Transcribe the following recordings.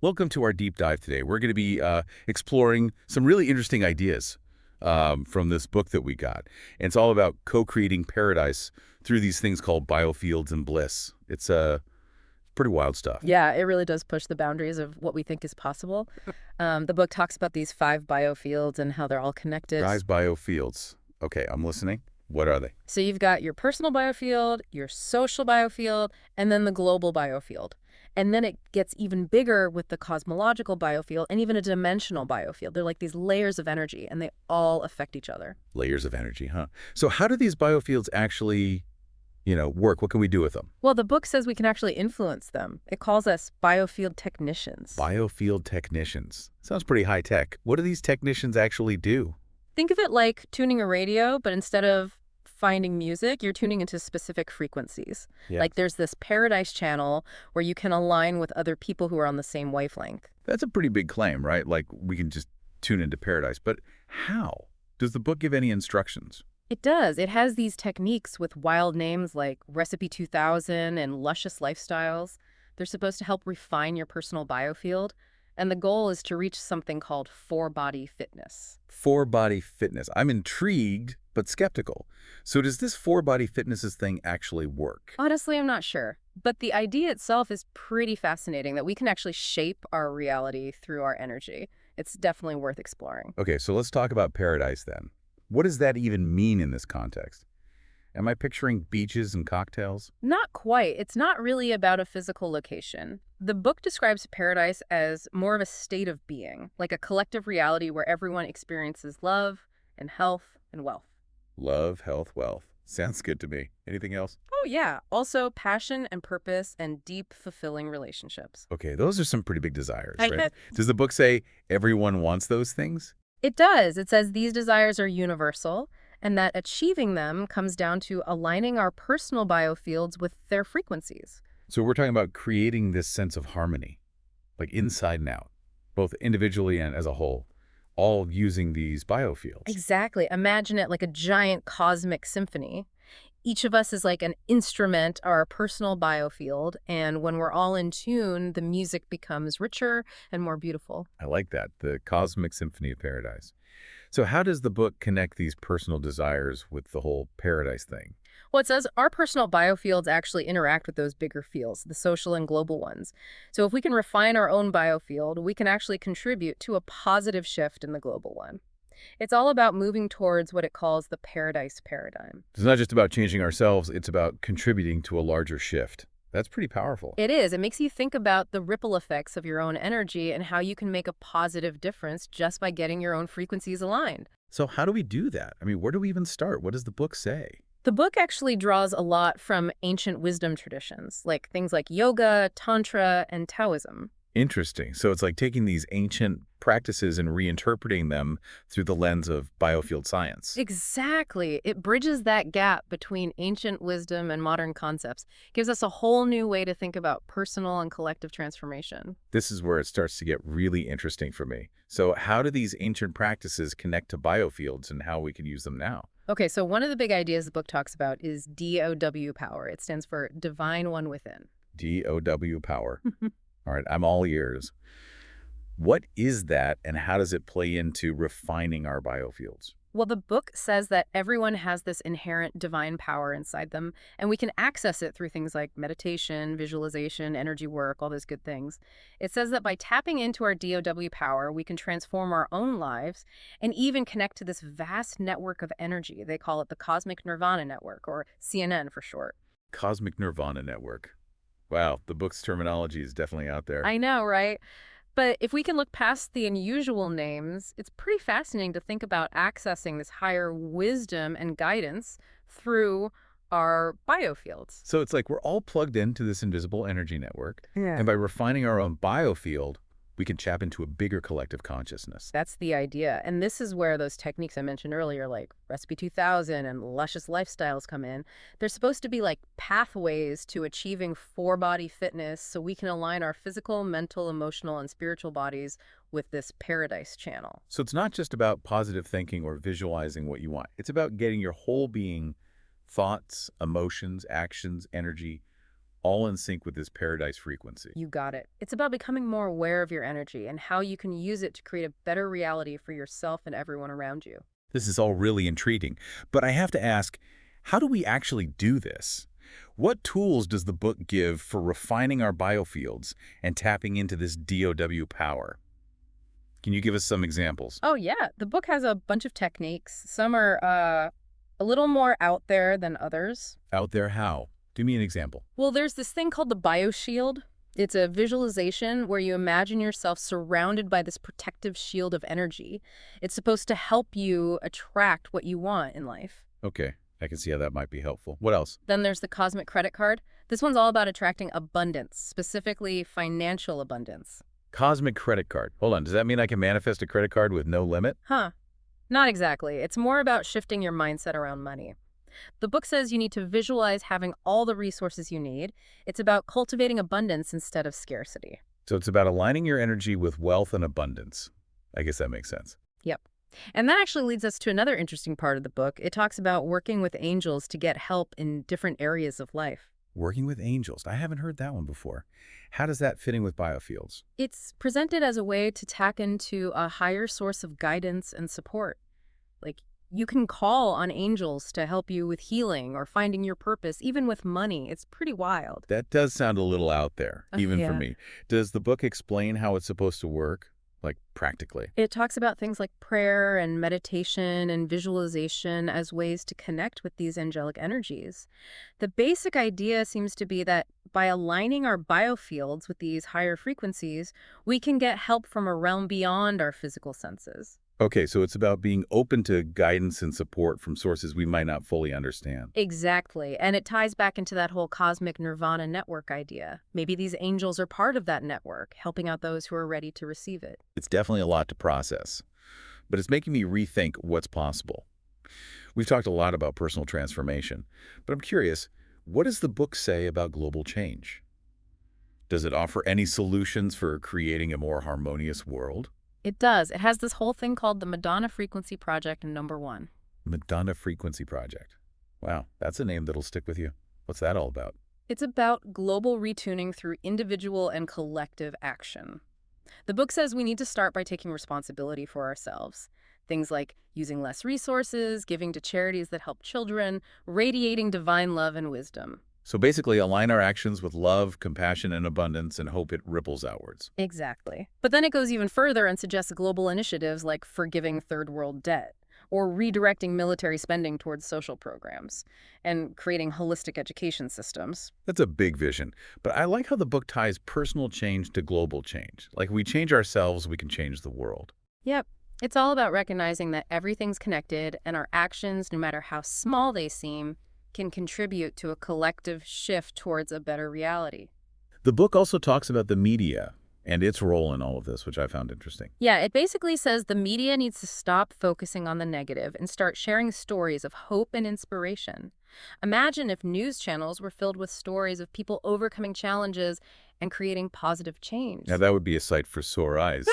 Welcome to our deep dive today. We're going to be exploring some really interesting ideas from this book that we got. And it's all about co-creating paradise through these things called biofields and bliss. It's pretty wild stuff. Yeah, it really does push the boundaries of what we think is possible. The book talks about these 5 biofields and how they're all connected. Guys, biofields. Okay, I'm listening. What are they? So you've got your personal biofield, your social biofield, and then the global biofield. And then it gets even bigger with the cosmological biofield and even a dimensional biofield. They're like these layers of energy, and they all affect each other. Layers of energy, huh? So how do these biofields actually, work? What can we do with them? Well, the book says we can actually influence them. It calls us biofield technicians. Biofield technicians. Sounds pretty high tech. What do these technicians actually do? Think of it like tuning a radio, but instead of finding music, you're tuning into specific frequencies. Yeah. Like there's this paradise channel where you can align with other people who are on the same wavelength. That's a pretty big claim, right? Like we can just tune into paradise. But how? Does the book give any instructions? It does. It has these techniques with wild names like Recipe 2000 and luscious lifestyles. They're supposed to help refine your personal biofield. And the goal is to reach something called four-body fitness. Four-body fitness. I'm intrigued, but skeptical. So does this four-body fitnesses thing actually work? Honestly, I'm not sure. But the idea itself is pretty fascinating that we can actually shape our reality through our energy. It's definitely worth exploring. Okay, so let's talk about paradise then. What does that even mean in this context? Am I picturing beaches and cocktails? Not quite. It's not really about a physical location. The book describes paradise as more of a state of being, like a collective reality where everyone experiences love and health and wealth. Love, health, wealth. Sounds good to me. Anything else? Oh, yeah. Also, passion and purpose and deep, fulfilling relationships. Okay, those are some pretty big desires, I right? guess Does the book say everyone wants those things? it does. It says these desires are universal and that achieving them comes down to aligning our personal biofields with their frequencies. So we're talking about creating this sense of harmony, like inside and out, both individually and as a whole, all using these biofields. Exactly. Imagine it like a giant cosmic symphony. Each of us is like an instrument, our personal biofield, and when we're all in tune, the music becomes richer and more beautiful. I like that, the cosmic symphony of paradise. So how does the book connect these personal desires with the whole paradise thing? Well, it says our personal biofields actually interact with those bigger fields, the social and global ones. So if we can refine our own biofield, we can actually contribute to a positive shift in the global one. It's all about moving towards what it calls the paradise paradigm. It's not just about changing ourselves, it's about contributing to a larger shift. That's pretty powerful. It is. It makes you think about the ripple effects of your own energy and how you can make a positive difference just by getting your own frequencies aligned. So how do we do that? I mean, where do we even start? What does the book say? The book actually draws a lot from ancient wisdom traditions, like things like yoga, tantra, and Taoism. Interesting. So it's like taking these ancient practices and reinterpreting them through the lens of biofield science. Exactly. It bridges that gap between ancient wisdom and modern concepts, gives us a whole new way to think about personal and collective transformation. This is where it starts to get really interesting for me. So how do these ancient practices connect to biofields and how we can use them now? Okay, so one of the big ideas the book talks about is DOW power. It stands for Divine One Within. DOW power. All right, I'm all ears. What is that and how does it play into refining our biofields? Well, the book says that everyone has this inherent divine power inside them, and we can access it through things like meditation, visualization, energy work, all those good things. It says that by tapping into our DOW power, we can transform our own lives and even connect to this vast network of energy. They call it the Cosmic Nirvana Network, or CNN for short. Cosmic Nirvana Network. Wow, the book's terminology is definitely out there. I know, right? But if we can look past the unusual names, it's pretty fascinating to think about accessing this higher wisdom and guidance through our biofields. So it's like we're all plugged into this invisible energy network, Yeah. and by refining our own biofield, we can tap into a bigger collective consciousness. That's the idea. And this is where those techniques I mentioned earlier, like Recipe 2000 and luscious lifestyles come in. They're supposed to be like pathways to achieving four-body fitness so we can align our physical, mental, emotional, and spiritual bodies with this paradise channel. So it's not just about positive thinking or visualizing what you want. It's about getting your whole being, thoughts, emotions, actions, energy, all in sync with this paradise frequency. You got it. It's about becoming more aware of your energy and how you can use it to create a better reality for yourself and everyone around you. This is all really intriguing, but I have to ask, how do we actually do this? What tools does the book give for refining our biofields and tapping into this DOW power? Can you give us some examples? Oh, yeah. The book has a bunch of techniques. Some are a little more out there than others. Out there, how? Do me an example. Well, there's this thing called the bioshield. It's a visualization where you imagine yourself surrounded by this protective shield of energy. It's supposed to help you attract what you want in life. Okay, I can see how that might be helpful. What else? Then there's the cosmic credit card. This one's all about attracting abundance, specifically financial abundance. Cosmic credit card. Hold on, does that mean I can manifest a credit card with no limit? Huh. Not exactly. It's more about shifting your mindset around money. The book says you need to visualize having all the resources you need. It's about cultivating abundance instead of scarcity. So it's about aligning your energy with wealth and abundance. I guess that makes sense. Yep. And that actually leads us to another interesting part of the book. It talks about working with angels to get help in different areas of life. Working with angels. I haven't heard that one before. How does that fit in with biofields? It's presented as a way to tap into a higher source of guidance and support. Like, you can call on angels to help you with healing or finding your purpose, even with money. It's pretty wild. That does sound a little out there, even for Yeah. me. Does the book explain how it's supposed to work? Like, practically? It talks about things like prayer and meditation and visualization as ways to connect with these angelic energies. The basic idea seems to be that by aligning our biofields with these higher frequencies, we can get help from a realm beyond our physical senses. Okay, so it's about being open to guidance and support from sources we might not fully understand. Exactly. And it ties back into that whole cosmic nirvana network idea. Maybe these angels are part of that network, helping out those who are ready to receive it. It's definitely a lot to process, but it's making me rethink what's possible. We've talked a lot about personal transformation, but I'm curious, what does the book say about global change? Does it offer any solutions for creating a more harmonious world? It does. It has this whole thing called the Madonna Frequency Project #1. Madonna Frequency Project. Wow, that's a name that'll stick with you. What's that all about? It's about global retuning through individual and collective action. The book says we need to start by taking responsibility for ourselves. Things like using less resources, giving to charities that help children, radiating divine love and wisdom. So basically, align our actions with love, compassion, and abundance and hope it ripples outwards. Exactly. But then it goes even further and suggests global initiatives like forgiving third world debt, or redirecting military spending towards social programs, and creating holistic education systems. That's a big vision, but I like how the book ties personal change to global change. Like, if we change ourselves, we can change the world. Yep. It's all about recognizing that everything's connected and our actions, no matter how small they seem, can contribute to a collective shift towards a better reality. The book also talks about the media and its role in all of this, which I found interesting. Yeah, it basically says the media needs to stop focusing on the negative and start sharing stories of hope and inspiration. Imagine if news channels were filled with stories of people overcoming challenges and creating positive change. Now, that would be a sight for sore eyes.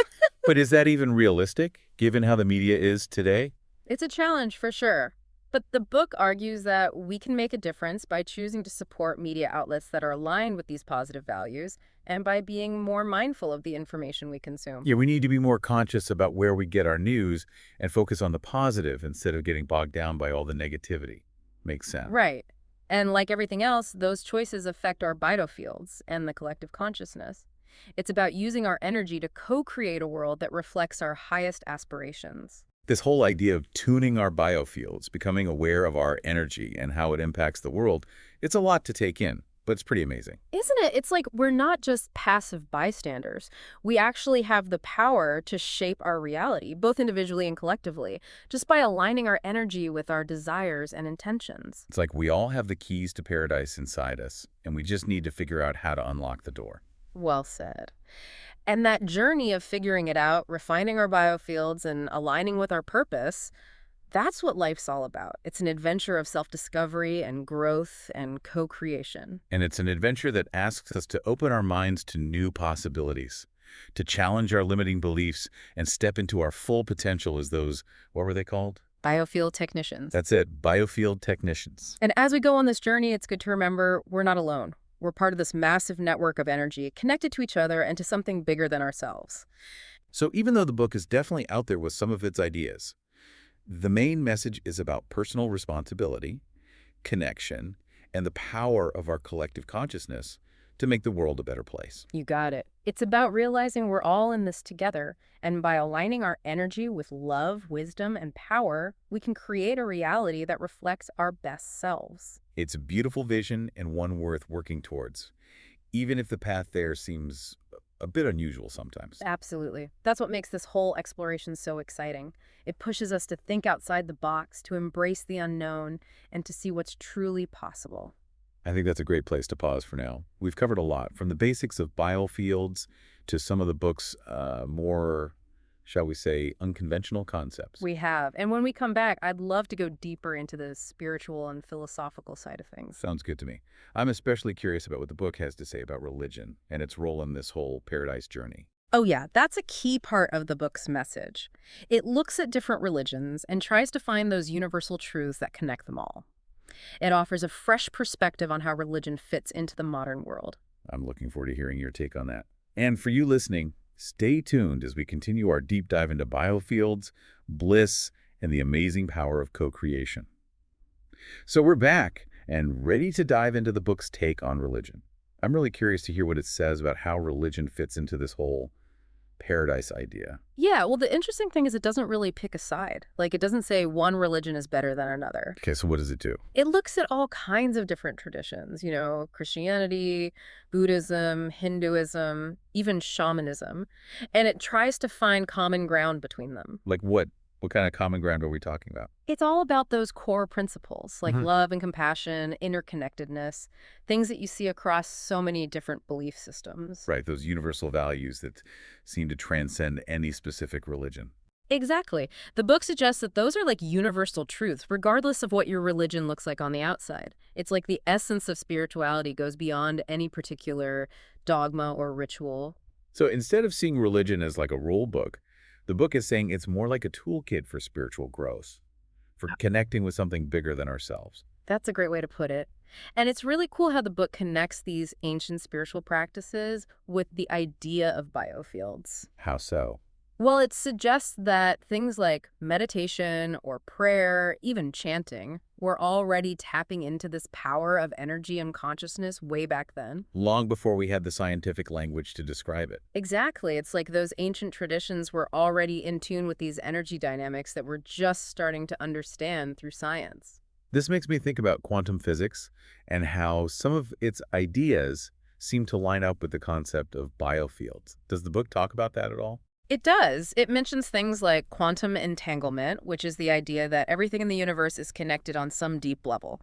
But is that even realistic, given how the media is today? It's a challenge for sure. But the book argues that we can make a difference by choosing to support media outlets that are aligned with these positive values and by being more mindful of the information we consume. Yeah, we need to be more conscious about where we get our news and focus on the positive instead of getting bogged down by all the negativity. Makes sense. Right. And like everything else, those choices affect our biofields and the collective consciousness. It's about using our energy to co-create a world that reflects our highest aspirations. This whole idea of tuning our biofields, becoming aware of our energy and how it impacts the world, it's a lot to take in, but it's pretty amazing. Isn't it? It's like we're not just passive bystanders. We actually have the power to shape our reality, both individually and collectively, just by aligning our energy with our desires and intentions. It's like we all have the keys to paradise inside us, and we just need to figure out how to unlock the door. Well said. And that journey of figuring it out, refining our biofields, and aligning with our purpose, that's what life's all about. It's an adventure of self-discovery and growth and co-creation. And it's an adventure that asks us to open our minds to new possibilities, to challenge our limiting beliefs and step into our full potential as those, what were they called? Biofield technicians. That's it, biofield technicians. And as we go on this journey, it's good to remember we're not alone. We're part of this massive network of energy connected to each other and to something bigger than ourselves. So even though the book is definitely out there with some of its ideas, the main message is about personal responsibility, connection, and the power of our collective consciousness to make the world a better place. You got it. It's about realizing we're all in this together, and by aligning our energy with love, wisdom, and power, we can create a reality that reflects our best selves. It's a beautiful vision and one worth working towards, even if the path there seems a bit unusual sometimes. Absolutely. That's what makes this whole exploration so exciting. It pushes us to think outside the box, to embrace the unknown, and to see what's truly possible. I think that's a great place to pause for now. We've covered a lot, from the basics of biofields to some of the book's more, shall we say, unconventional concepts. We have. And when we come back, I'd love to go deeper into the spiritual and philosophical side of things. Sounds good to me. I'm especially curious about what the book has to say about religion and its role in this whole paradise journey. Oh, yeah, that's a key part of the book's message. It looks at different religions and tries to find those universal truths that connect them all. It offers a fresh perspective on how religion fits into the modern world. I'm looking forward to hearing your take on that. And for you listening, stay tuned as we continue our deep dive into biofields, bliss, and the amazing power of co-creation. So we're back and ready to dive into the book's take on religion. I'm really curious to hear what it says about how religion fits into this whole paradise idea. Yeah, well, the interesting thing is it doesn't really pick a side. Like, it doesn't say one religion is better than another. Okay, so what does it do? It looks at all kinds of different traditions, Christianity, Buddhism, Hinduism, even shamanism, and it tries to find common ground between them. Like what? What kind of common ground are we talking about? It's all about those core principles like Mhm. love and compassion, interconnectedness, things that you see across so many different belief systems. Right, those universal values that seem to transcend any specific religion. Exactly. The book suggests that those are like universal truths, regardless of what your religion looks like on the outside. It's like the essence of spirituality goes beyond any particular dogma or ritual. So instead of seeing religion as like a rule book, the book is saying it's more like a toolkit for spiritual growth, for connecting with something bigger than ourselves. That's a great way to put it. And it's really cool how the book connects these ancient spiritual practices with the idea of biofields. How so? Well, it suggests that things like meditation or prayer, even chanting, were already tapping into this power of energy and consciousness way back then. Long before we had the scientific language to describe it. Exactly. It's like those ancient traditions were already in tune with these energy dynamics that we're just starting to understand through science. This makes me think about quantum physics and how some of its ideas seem to line up with the concept of biofields. Does the book talk about that at all? It does. It mentions things like quantum entanglement, which is the idea that everything in the universe is connected on some deep level.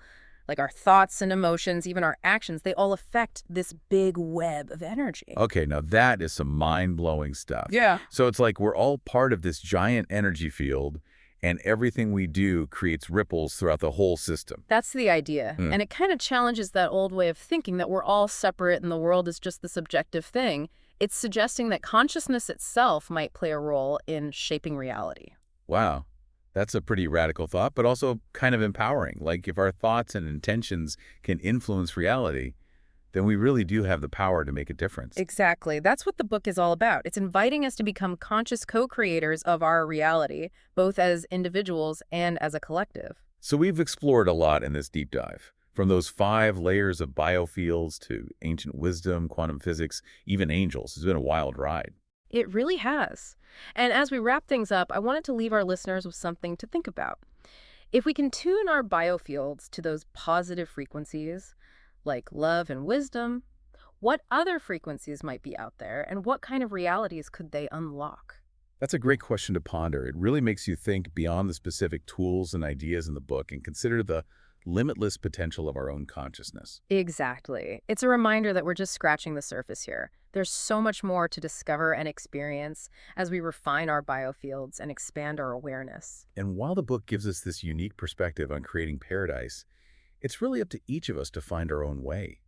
Like our thoughts and emotions, even our actions, they all affect this big web of energy. Okay, now that is some mind-blowing stuff. Yeah. So it's like we're all part of this giant energy field, and everything we do creates ripples throughout the whole system. That's the idea. Mm. And it kind of challenges that old way of thinking that we're all separate and the world is just this objective thing. It's suggesting that consciousness itself might play a role in shaping reality. Wow, that's a pretty radical thought, but also kind of empowering. Like if our thoughts and intentions can influence reality, then we really do have the power to make a difference. Exactly. That's what the book is all about. It's inviting us to become conscious co-creators of our reality, both as individuals and as a collective. So we've explored a lot in this deep dive. From those 5 layers of biofields to ancient wisdom, quantum physics, even angels. It's been a wild ride. It really has. And as we wrap things up, I wanted to leave our listeners with something to think about. If we can tune our biofields to those positive frequencies, like love and wisdom, what other frequencies might be out there, and what kind of realities could they unlock? That's a great question to ponder. It really makes you think beyond the specific tools and ideas in the book and consider the limitless potential of our own consciousness. Exactly. It's a reminder that we're just scratching the surface here. There's so much more to discover and experience as we refine our biofields and expand our awareness. And while the book gives us this unique perspective on creating paradise, it's really up to each of us to find our own way,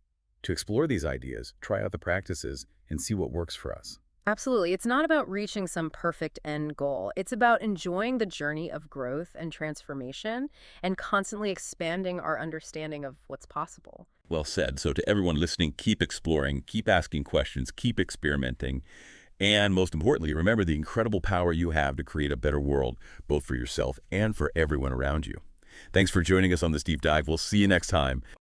to explore these ideas, try out the practices, and see what works for us. Absolutely. It's not about reaching some perfect end goal. It's about enjoying the journey of growth and transformation and constantly expanding our understanding of what's possible. Well said. So to everyone listening, keep exploring, keep asking questions, keep experimenting, and most importantly, remember the incredible power you have to create a better world, both for yourself and for everyone around you. Thanks for joining us on this deep dive. We'll see you next time.